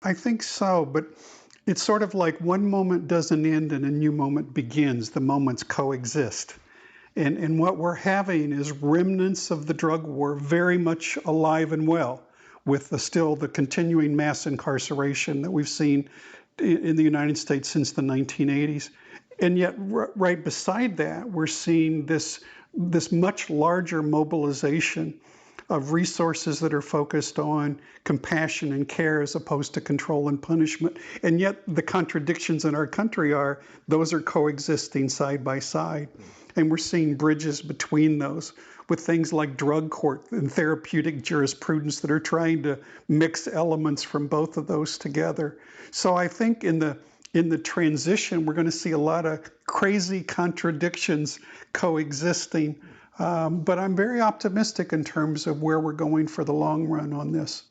I think so, but it's sort of like one moment doesn't end and a new moment begins. The moments coexist. And what we're having is remnants of the drug war very much alive and well, with still the continuing mass incarceration that we've seen in the United States since the 1980s. And yet, right beside that, we're seeing this much larger mobilization of resources that are focused on compassion and care as opposed to control and punishment. And yet the contradictions in our country are those are coexisting side by side. And we're seeing bridges between those with things like drug court and therapeutic jurisprudence that are trying to mix elements from both of those together. So I think in the transition, we're going to see a lot of crazy contradictions coexisting. But I'm very optimistic in terms of where we're going for the long run on this.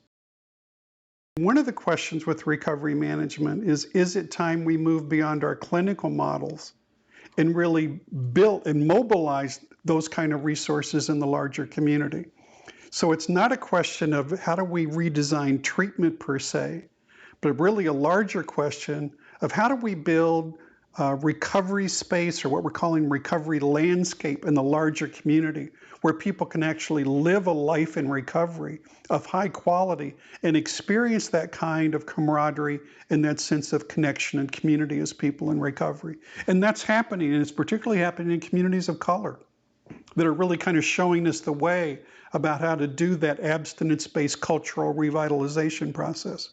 One of the questions with recovery management is it time we move beyond our clinical models and really build and mobilize those kind of resources in the larger community? So it's not a question of how do we redesign treatment per se, but really a larger question of how do we build recovery space, or what we're calling recovery landscape, in the larger community, where people can actually live a life in recovery of high quality and experience that kind of camaraderie and that sense of connection and community as people in recovery. And that's happening, and it's particularly happening in communities of color that are really kind of showing us the way about how to do that abstinence-based cultural revitalization process.